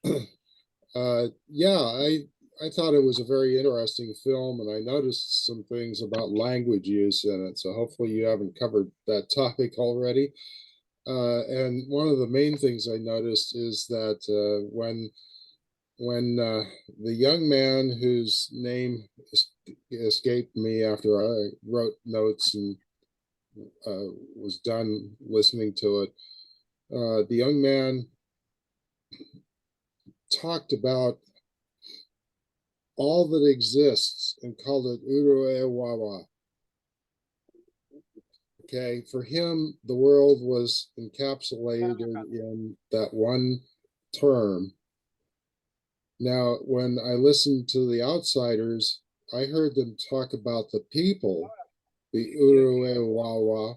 Yeah, I thought it was a very interesting film, and I noticed some things about language use in it, so hopefully you haven't covered that topic already. And one of the main things I noticed is that when the young man whose name escaped me after I wrote notes and was done listening to it, the young man talked about all that exists and called it Uruewawa. Okay, for him, the world was encapsulated in that one term. Now, when I listened to the outsiders, I heard them talk about the people, the Uruewawa,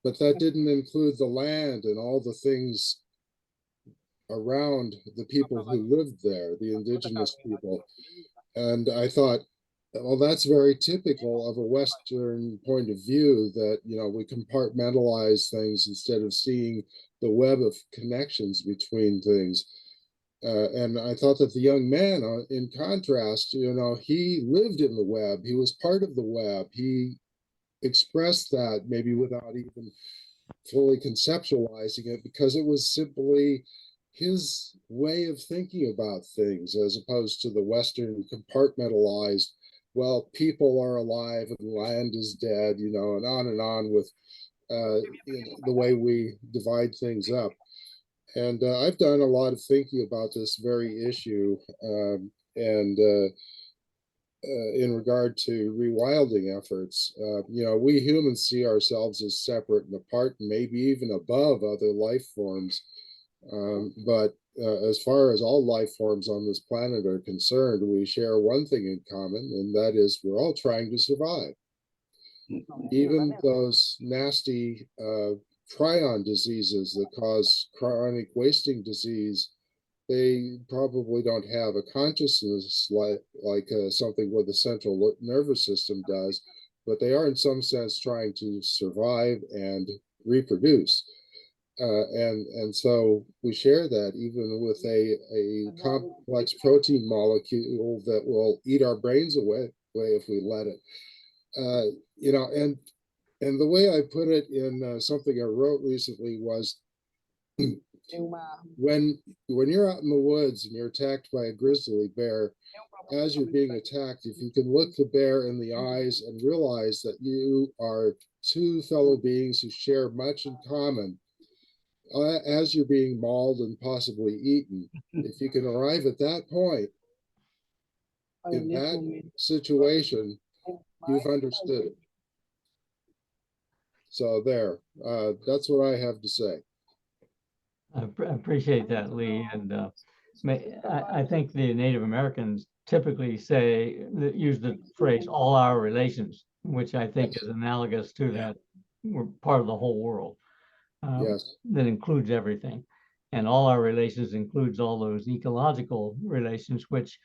but that didn't include the land and all the things around the people who lived there, the indigenous people. And I thought, well, that's very typical of a Western point of view, that, we compartmentalize things instead of seeing the web of connections between things. And I thought that the young man, in contrast, he lived in the web. He was part of the web. He expressed that maybe without even fully conceptualizing it, because it was simply his way of thinking about things, as opposed to the Western compartmentalized, well, people are alive and land is dead, and on with the way we divide things up. And I've done a lot of thinking about this very issue, and in regard to rewilding efforts. We humans see ourselves as separate and apart, and maybe even above other life forms. But as far as all life forms on this planet are concerned, we share one thing in common, and that is we're all trying to survive. Even those nasty prion diseases that cause chronic wasting disease, they probably don't have a consciousness like something with the central nervous system does, but they are in some sense trying to survive and reproduce. And so we share that even with a complex protein molecule that will eat our brains away if we let it. And the way I put it in something I wrote recently was, when you're out in the woods and you're attacked by a grizzly bear, as you're being attacked, if you can look the bear in the eyes and realize that you are two fellow beings who share much in common, as you're being mauled and possibly eaten, if you can arrive at that point in that situation, you've understood it. So there, that's what I have to say. I appreciate that, Lee. And I think the Native Americans typically use the phrase "all our relations," which I think is analogous to that. We're part of the whole world. Yes. That includes everything. And all our relations includes all those ecological relations, which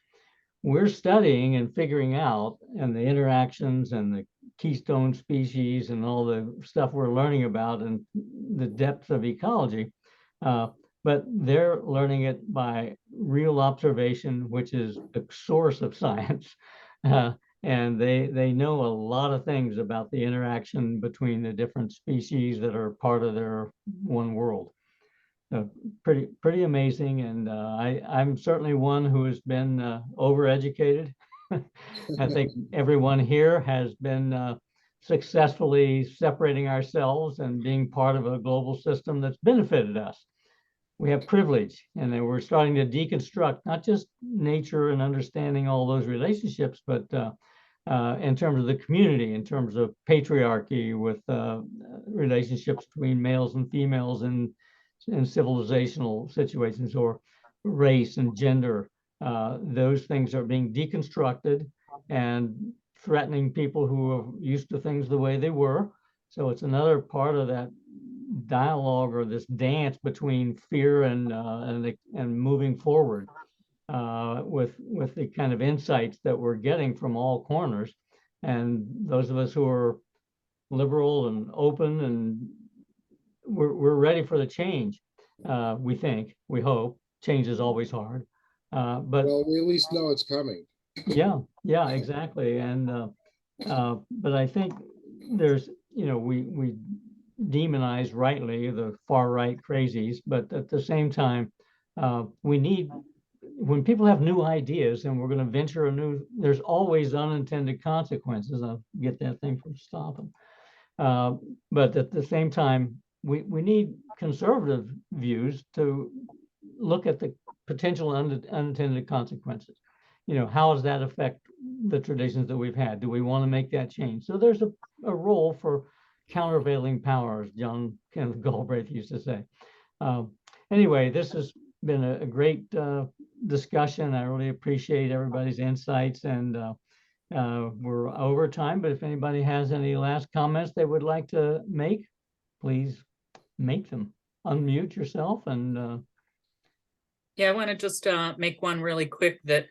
we're studying and figuring out, and the interactions and the keystone species and all the stuff we're learning about and the depths of ecology. But they're learning it by real observation, which is the source of science. And they know a lot of things about the interaction between the different species that are part of their one world. So pretty amazing. And I'm certainly one who has been overeducated. I think everyone here has been successfully separating ourselves and being part of a global system that's benefited us. We have privilege, and then we're starting to deconstruct not just nature and understanding all those relationships, but in terms of the community, in terms of patriarchy, with relationships between males and females in civilizational situations, or race and gender. Those things are being deconstructed and threatening people who are used to things the way they were. So it's another part of that dialogue, or this dance between fear and moving forward with the kind of insights that we're getting from all corners. And those of us who are liberal and open, and we're ready for the change. We hope. Change is always hard, but well, we at least know it's coming. Yeah, exactly. And but I think there's, we demonize rightly the far right crazies, but at the same time, we need, when people have new ideas and we're going to venture there's always unintended consequences. I'll get that thing from stopping. But at the same time, we need conservative views to look at the potential unintended consequences. How does that affect the traditions that we've had? Do we want to make that change? So there's a role for countervailing powers, John Kenneth Galbraith used to say. Anyway, this has been a great discussion. I really appreciate everybody's insights, and we're over time, but if anybody has any last comments they would like to make, please make them. Unmute yourself and Yeah, I want to just make one really quick that,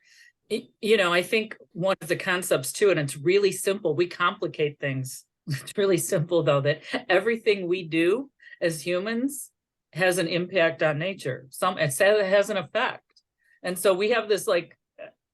you know, I think one of the concepts too, and it's really simple, we complicate things. It's really simple though, that everything we do as humans has an impact on nature. It has an effect. And so we have this, like,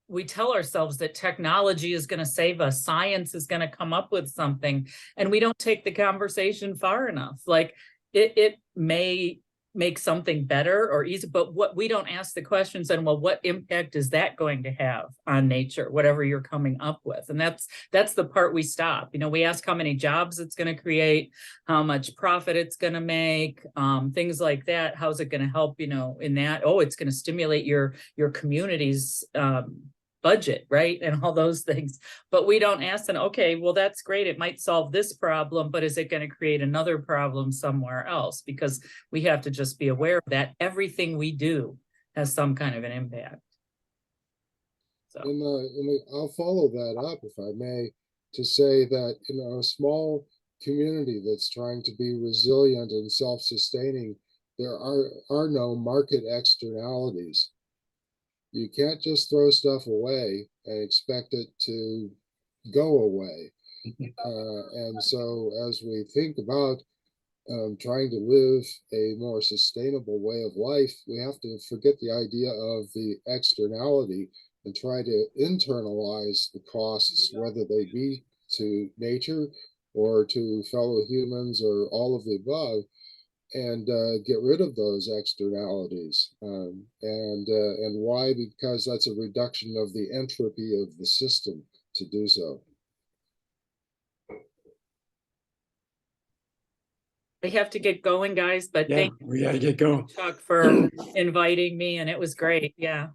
we tell ourselves that technology is going to save us, science is going to come up with something, and we don't take the conversation far enough. Like it may make something better or easy, but what we don't ask the questions and, well, what impact is that going to have on nature, whatever you're coming up with? And that's the part we stop. You know, we ask how many jobs it's going to create, how much profit it's going to make, things like that. How's it going to help, you know, in that? Oh, it's going to stimulate your community's budget, right? And all those things. But we don't ask them, okay, well, that's great. It might solve this problem, but is it going to create another problem somewhere else? Because we have to just be aware of that everything we do has some kind of an impact. So I'll follow that up, if I may, to say that, you know, a small community that's trying to be resilient and self-sustaining, there are no market externalities. You can't just throw stuff away and expect it to go away. And so as we think about trying to live a more sustainable way of life, we have to forget the idea of the externality and try to internalize the costs, whether they be to nature or to fellow humans or all of the above, and get rid of those externalities. And why? Because that's a reduction of the entropy of the system to do so. we have to get going, guys, but Yeah, thank we gotta get going. you, Chuck, for inviting me, and it was great. Yeah.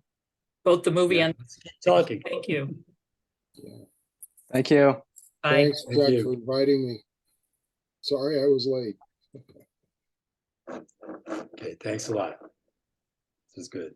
Both the movie Yeah, and let's keep talking. thank you. Thank you. Bye. Thanks, Thank Chuck, you. for inviting me. Sorry I was late. Okay, thanks a lot. This is good.